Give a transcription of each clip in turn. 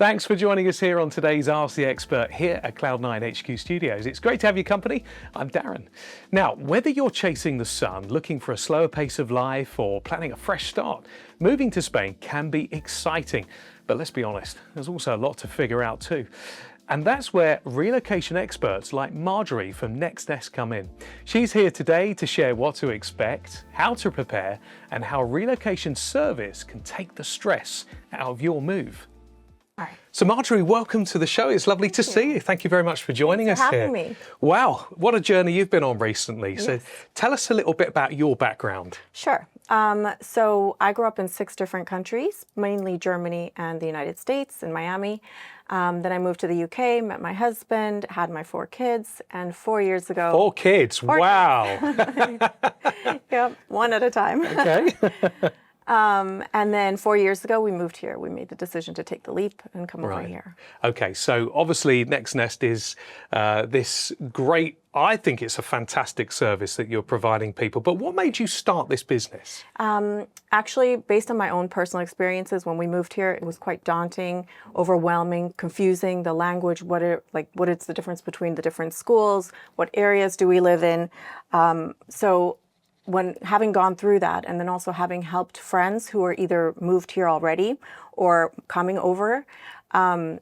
Thanks for joining us here on today's Ask the Expert here at Cloud9 HQ Studios. It's great to have your company. I'm Darren. Now, whether you're chasing the sun, looking for a slower pace of life, or planning a fresh start, moving to Spain can be exciting. But let's be honest, there's also a lot to figure out too. And that's where relocation experts like Marjorie from NextNest come in. She's here today to share what to expect, how to prepare, and how a relocation service can take the stress out of your move. All right. So Marjorie, welcome to the show. It's lovely to see you. Thank you very much for joining us here. Having me. Wow, what a journey you've been on recently. Yes. So tell us a little bit about your background. Sure. So I grew up in 6 different countries, mainly Germany and the United States in Miami. Then I moved to the UK, met my husband, had my 4 kids, and 4 years ago... 4 kids, 4 wow. kids. Yep, one at a time. Okay. And then 4 years ago, we moved here. We made the decision to take the leap and come over here. Okay, so obviously NextNest is this great, I think it's a fantastic service that you're providing people, but what made you start this business? Actually, based on my own personal experiences, when we moved here, it was quite daunting, overwhelming, confusing, the language, what is the difference between the different schools, what areas do we live in? So when having gone through that, and then also having helped friends who are either moved here already or coming over,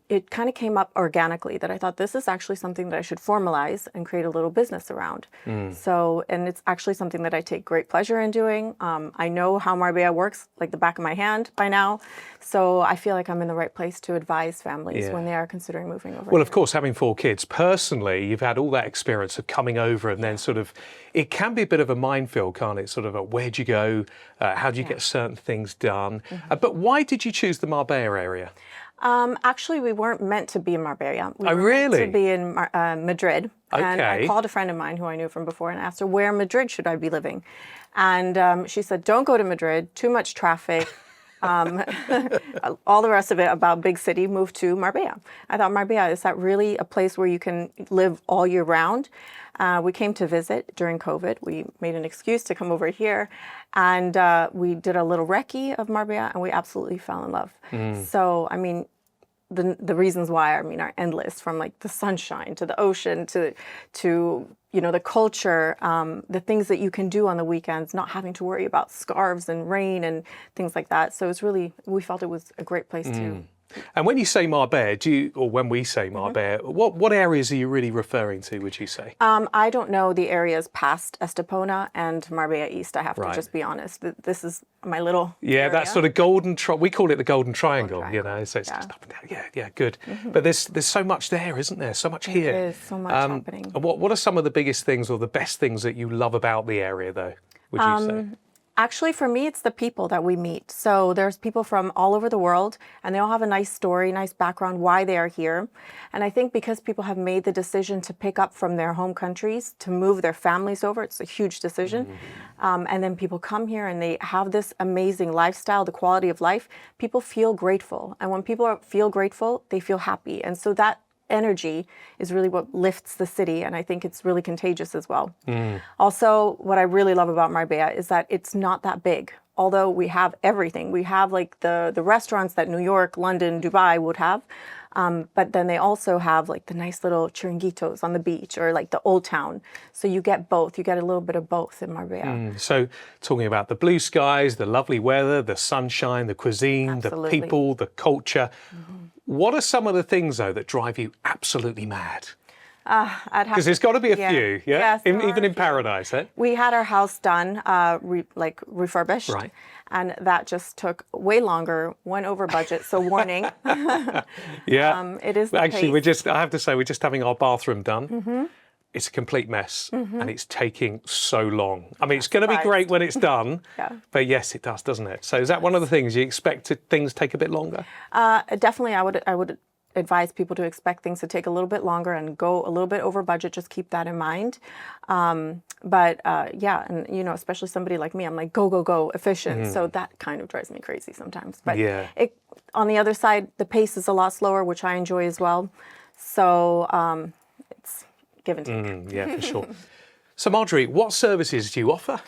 it kind of came up organically that I thought this is actually something that I should formalize and create a little business around. So, and it's actually something that I take great pleasure in doing. I know how Marbella works like the back of my hand by now. So I feel like I'm in the right place to advise families when they are considering moving over. Well, of course, having 4 kids, personally, you've had all that experience of coming over and then sort of, it can be a bit of a minefield, can't it? Sort of a, where'd you go? How do you get certain things done? But why did you choose the Marbella area? Actually, we weren't meant to be in Marbella. We Oh, were really? meant to be in Madrid. And I Okay. called a friend of mine who I knew from before and asked her, where in Madrid should I be living? And she said, don't go to Madrid, too much traffic. All the rest of it about big city, move to Marbella. I thought, Marbella, is that really a place where you can live all year round? We came to visit during COVID. We made an excuse to come over here, and we did a little recce of Marbella, and we absolutely fell in love. So, I mean, the reasons why, I mean, are endless, from like the sunshine to the ocean to you know, the culture, the things that you can do on the weekends, not having to worry about scarves and rain and things like that. So it's really, we felt it was a great place to. And when you say Marbella, or when we say Marbella, what areas are you really referring to, would you say? I don't know the areas past Estepona and Marbella East, I have to just be honest. This is my little area. That sort of golden, we call it the golden triangle, you know, so it's just up and down. Yeah, good. But there's so much there, isn't there? So much here. There is so much happening. And what are some of the biggest things or the best things that you love about the area, though, would you say? Actually, for me, it's the people that we meet. So there's people from all over the world, and they all have a nice story, nice background, why they are here. And I think because people have made the decision to pick up from their home countries, to move their families over, it's a huge decision. And then people come here and they have this amazing lifestyle, the quality of life. People feel grateful. And when people feel grateful, they feel happy. And so that energy is really what lifts the city, and I think it's really contagious as well. Also, what I really love about Marbella is that it's not that big. Although we have everything, we have like the restaurants that New York, London, Dubai would have, but then they also have like the nice little chiringuitos on the beach, or like the old town. So you get both. You get a little bit of both in Marbella. So talking about the blue skies, the lovely weather, the sunshine, the cuisine, the people, the culture. What are some of the things, though, that drive you absolutely mad? Because there's got to be a few, Yes, even in paradise, eh? We had our house done, refurbished, and that just took way longer, went over budget, so warning. It is the Actually, pace. I have to say, we're just having our bathroom done. It's a complete mess, and it's taking so long. I mean, it's going to be great when it's done, but yes, it does, doesn't it? So is that one of the things you expect things take a bit longer? Definitely, I would advise people to expect things to take a little bit longer and go a little bit over budget. Just keep that in mind. Yeah, and you know, especially somebody like me, I'm like go, efficient. So that kind of drives me crazy sometimes. But on the other side, the pace is a lot slower, which I enjoy as well. So it's give and take. Yeah, for sure. So Marjorie, what services do you offer?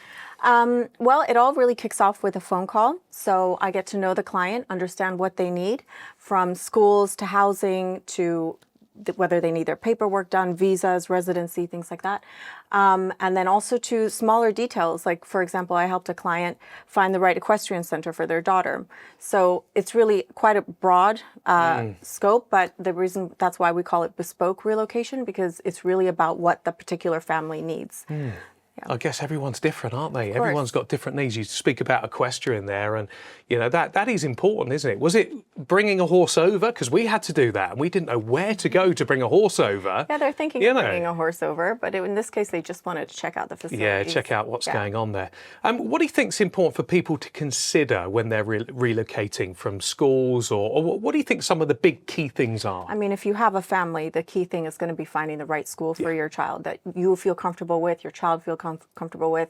Well, it all really kicks off with a phone call. So I get to know the client, understand what they need, from schools to housing to whether they need their paperwork done, visas, residency, things like that. And then also to smaller details. Like, for example, I helped a client find the right equestrian center for their daughter. So it's really quite a broad scope, but the reason that's why we call it bespoke relocation, because it's really about what the particular family needs. I guess everyone's different, aren't they? course. Everyone's got different needs. You speak about equestrian there, and that is important, isn't it? Was it bringing a horse over? Because we had to do that, and we didn't know where to go to bring a horse over. Yeah, they're thinking of bringing a horse over, but in this case, they just wanted to check out the facility. Yeah, check out what's going on there. What do you think is important for people to consider when they're relocating from schools, or what do you think some of the big key things are? I mean, if you have a family, the key thing is going to be finding the right school for your child that you feel comfortable with, your child feel comfortable with.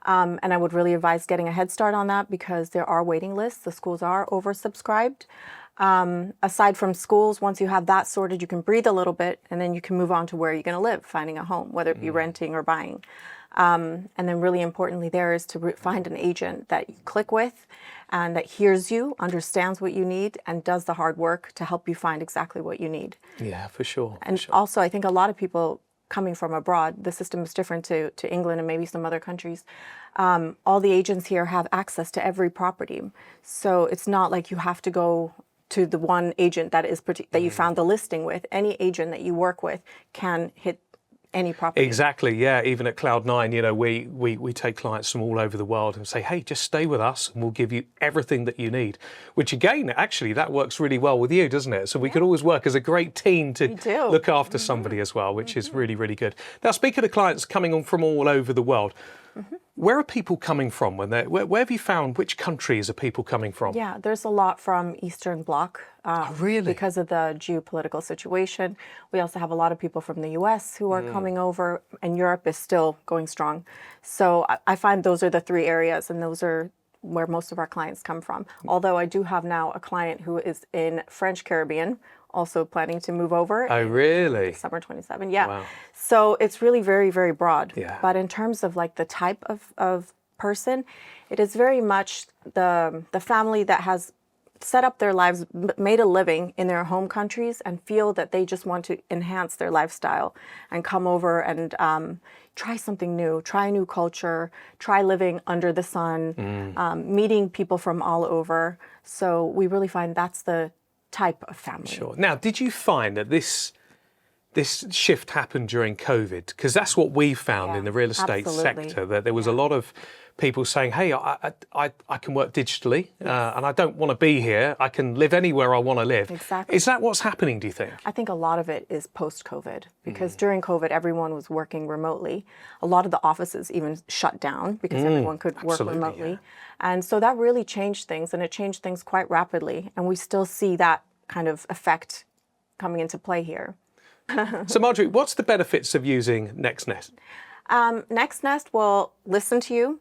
And I would really advise getting a head start on that because there are waiting lists. The schools are oversubscribed. Aside from schools, once you have that sorted, you can breathe a little bit and then you can move on to where you're going to live, finding a home, whether it be renting or buying. And then really importantly there is to find an agent that you click with and that hears you, understands what you need, and does the hard work to help you find exactly what you need. Yeah, for sure. And also, I think a lot of people coming from abroad, the system is different to England and maybe some other countries. All the agents here have access to every property. So it's not like you have to go to the one agent that you found the listing with. Any agent that you work with can hit any property. Exactly, yeah. Even at Cloud9, we take clients from all over the world and say, hey, just stay with us and we'll give you everything that you need. Which again, actually, that works really well with you, doesn't it? So we could always work as a great team to look after somebody as well, which is really, really good. Now, speaking of clients coming on from all over the world, where are people coming from? Where have you found, which countries are people coming from? Yeah, there's a lot from Eastern Bloc. Really? Because of the geopolitical situation. We also have a lot of people from the US who are coming over, and Europe is still going strong. So I find those are the three areas, and those are where most of our clients come from. Although I do have now a client who is in French Caribbean, also planning to move over. Oh, really? Summer 27, yeah. Wow. So it's really very, very broad. Yeah. But in terms of like the type of person, it is very much the family that has set up their lives, made a living in their home countries and feel that they just want to enhance their lifestyle and come over and try something new, try a new culture, try living under the sun, meeting people from all over. So we really find that's the type of family. Sure. Now, did you find that this shift happened during COVID? Because that's what we found in the real estate sector, that there was a lot of people saying, hey, I can work digitally and I don't want to be here. I can live anywhere I want to live. Exactly. Is that what's happening, do you think? I think a lot of it is post-COVID because during COVID, everyone was working remotely. A lot of the offices even shut down because everyone could work remotely. Yeah. And so that really changed things, and it changed things quite rapidly. And we still see that kind of effect coming into play here. So Marjorie, what's the benefits of using NextNest? NextNest will listen to you.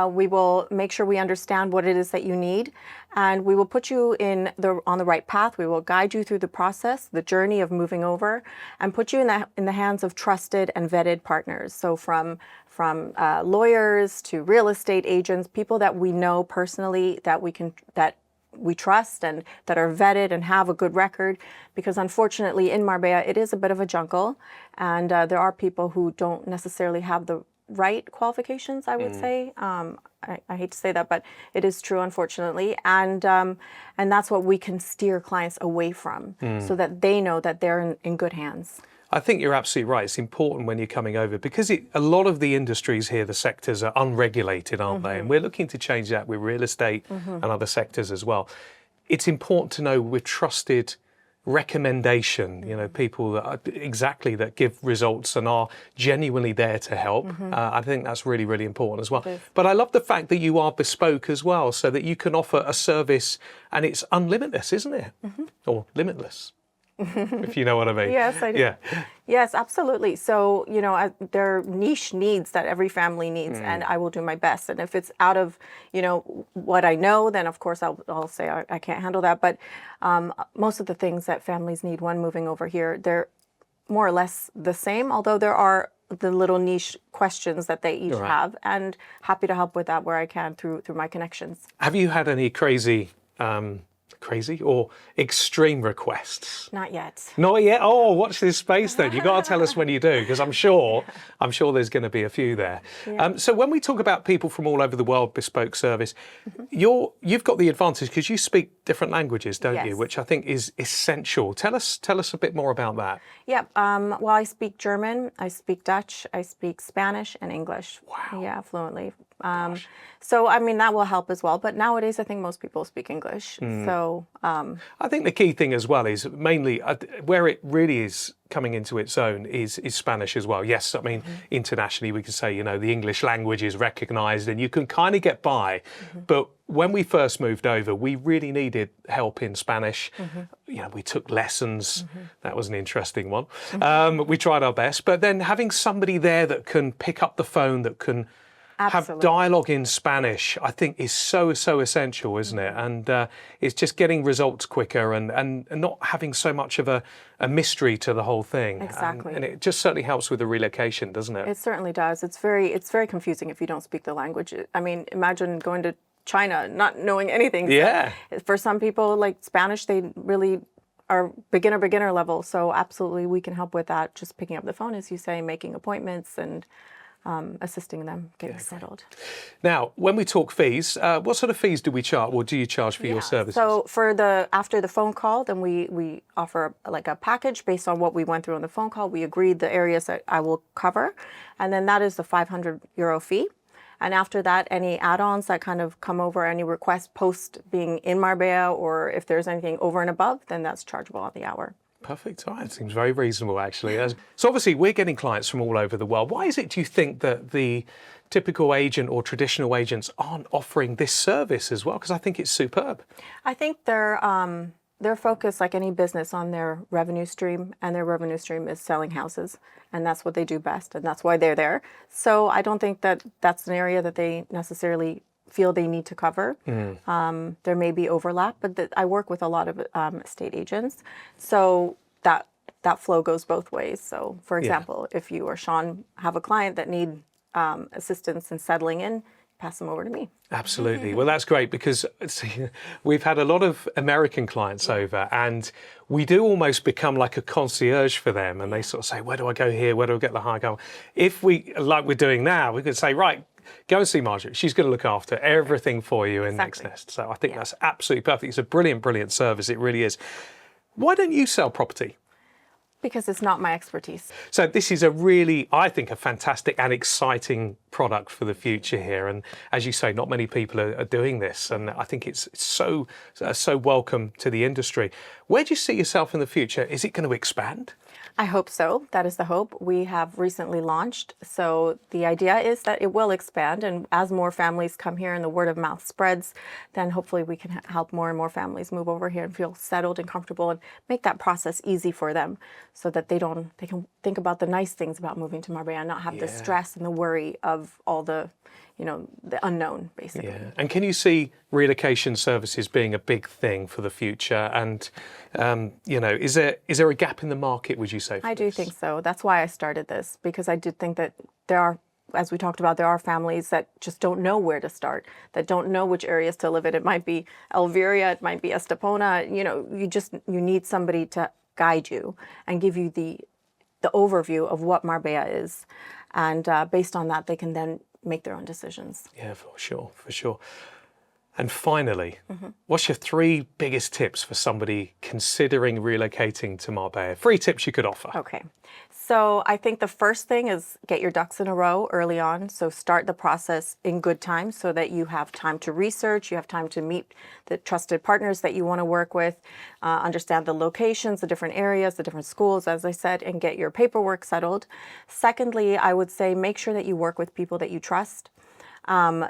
We will make sure we understand what it is that you need, and we will put you on the right path. We will guide you through the process, the journey of moving over, and put you in the hands of trusted and vetted partners. So from lawyers to real estate agents, people that we know personally, that we trust and that are vetted and have a good record, because unfortunately in Marbella it is a bit of a jungle, and there are people who don't necessarily have the right qualifications, I would say. I hate to say that, but it is true, unfortunately. And that's what we can steer clients away from so that they know that they're in good hands. I think you're absolutely right. It's important when you're coming over because a lot of the industries here, the sectors are unregulated, aren't they? And we're looking to change that with real estate and other sectors as well. It's important to know we're trusted recommendation, people that give results and are genuinely there to help. I think that's really, really important as well. But I love the fact that you are bespoke as well, so that you can offer a service and it's unlimitless, isn't it? Or limitless, if you know what I mean. Yes, I do. Yeah. Yes, absolutely. So, there are niche needs that every family needs, and I will do my best. And if it's out of, what I know, then of course I'll say I can't handle that. But most of the things that families need when moving over here, they're more or less the same, although there are the little niche questions that they each Right. have, and happy to help with that where I can through my connections. Have you had any crazy or extreme requests? Not yet. Not yet. Oh, watch this space then. You got to tell us when you do, because I'm sure there's going to be a few there. So when we talk about people from all over the world, bespoke service, you've got the advantage because you speak different languages, don't you? Yes. Which I think is essential. Tell us a bit more about that. Yeah. Well, I speak German, I speak Dutch, I speak Spanish and English. Wow. Yeah, fluently. So, I mean, that will help as well. But nowadays, I think most people speak English. So, I think the key thing as well is mainly where it really is coming into its own is Spanish as well. Yes, I mean, internationally we can say, you know, the English language is recognised and you can kind of get by. But when we first moved over, we really needed help in Spanish. You know, we took lessons. That was an interesting one. We tried our best. But then having somebody there that can pick up the phone, that can have Absolutely. dialogue in Spanish, I think is so essential, isn't it? And it's just getting results quicker and not having so much of a mystery to the whole thing. Exactly. And it just certainly helps with the relocation, doesn't it? it certainly does. It's very confusing if you don't speak the language. I mean, imagine going to China not knowing anything. So Yeah. for some people, like Spanish, they really are beginner level. So absolutely, we can help with that. Just picking up the phone, as you say, making appointments and assisting them getting settled. Now, when we talk fees, what sort of fees do we charge, or do you charge for your services? So for after the phone call, then we offer like a package based on what we went through on the phone call. We agreed the areas that I will cover, and then that is the €500 fee. And after that, any add-ons that kind of come over, any requests post being in Marbella, or if there's anything over and above, then that's chargeable on the hour. Perfect. All right. Seems very reasonable, actually. So obviously, we're getting clients from all over the world. Why is it, do you think, that the typical agent or traditional agents aren't offering this service as well? Because I think it's superb. I think they're focused, like any business, on their revenue stream, and their revenue stream is selling houses, and that's what they do best, and that's why they're there. So I don't think that that's an area that they necessarily feel they need to cover. There may be overlap, but I work with a lot of estate agents, so that flow goes both ways. So, for example, if you or Sean have a client that need assistance in settling in, pass them over to me. Absolutely. Well, that's great, because see, we've had a lot of American clients over, and we do almost become like a concierge for them, and they sort of say, where do I go here? Where do I get the high cover? If we, like we're doing now, we could say, right, go and see Marjorie. She's going to look after everything for you in Next Nest. So I think that's absolutely perfect. It's a brilliant service. It really is. Why don't you sell property? Because it's not my expertise. So this is a really, I think, a fantastic and exciting product for the future here. And as you say, not many people are doing this. And I think it's so welcome to the industry. Where do you see yourself in the future? Is it going to expand? I hope so. That is the hope. We have recently launched. So the idea is that it will expand. And as more families come here and the word of mouth spreads, then hopefully we can help more and more families move over here and feel settled and comfortable, and make that process easy for them, so that they can think about the nice things about moving to Marbella and not have the stress and the worry of all the, the unknown, basically. Yeah. And can you see relocation services being a big thing for the future? And, is there a gap in the market, would you say? I do think so. That's why I started this, because I did think that there are, as we talked about, there are families that just don't know where to start, that don't know which areas to live in. It might be Elviria, it might be Estepona. You need somebody to guide you and give you the overview of what Marbella is. And based on that, they can then make their own decisions. Yeah, for sure. And finally, what's your 3 biggest tips for somebody considering relocating to Marbella? 3 tips you could offer. Okay. So I think the first thing is get your ducks in a row early on. So start the process in good time, so that you have time to research, you have time to meet the trusted partners that you want to work with, understand the locations, the different areas, the different schools, as I said, and get your paperwork settled. Secondly, I would say make sure that you work with people that you trust.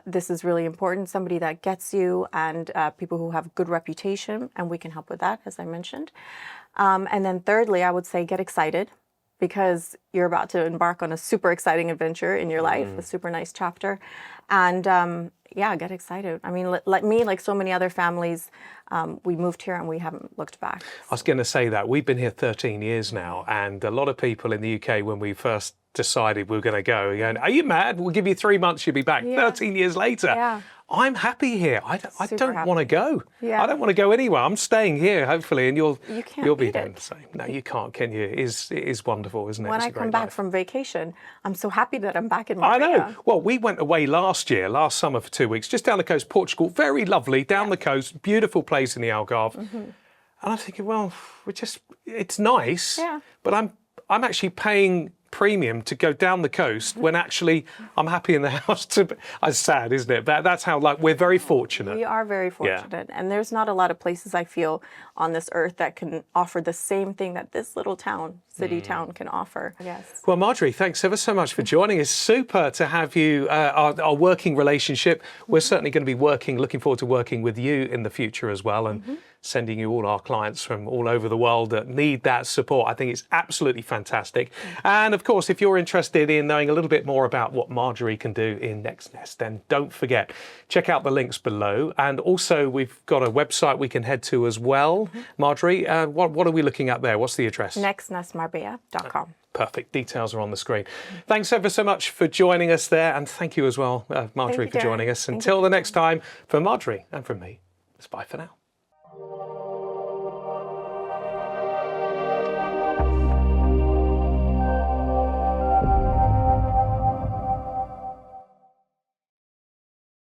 This is really important, somebody that gets you, and people who have good reputation, and we can help with that, as I mentioned. And then thirdly, I would say get excited, because you're about to embark on a super exciting adventure in your life, a super nice chapter. And get excited. I mean, like me, like so many other families, we moved here and we haven't looked back. I was going to say that. We've been here 13 years now, and a lot of people in the UK, when we first decided we were going to go. You're going, are you mad? We'll give you 3 months, you'll be back. Yeah. 13 years later. Yeah. I'm happy here. I don't happy. want to go. Yeah. I don't want to go anywhere. I'm staying here, hopefully, and You you'll can't be beat doing it. the same. No, you can't, can you? It is wonderful, isn't it? When It's I a great come back life. from vacation, I'm so happy that I'm back in I Marbella. know. Well, we went away last summer for 2 weeks, just down the coast, Portugal. Very lovely, down the coast, beautiful place in the Algarve. And I'm thinking, well, it's nice, Yeah. but I'm actually paying premium to go down the coast when actually I'm happy in the house. It's sad, isn't it? But that's how, like, we're very fortunate. We are very fortunate. And there's not a lot of places I feel on this earth that can offer the same thing that this little town, city town, can offer. Yes. Well, Marjorie, thanks ever so much for joining. It's super to have you, our working relationship. We're certainly going to be looking forward to working with you in the future as well, and sending you all our clients from all over the world that need that support. I think it's absolutely fantastic. And of course, if you're interested in knowing a little bit more about what Marjorie can do in NextNest, then don't forget, check out the links below. And also, we've got a website we can head to as well. Marjorie, what are we looking at there? What's the address? nextnestmarbella.com. Perfect. Details are on the screen. Thanks ever so much for joining us there. And thank you as well, Marjorie, you, for Darren. joining us. Thank Until the next time, for Marjorie and from me, it's bye for now.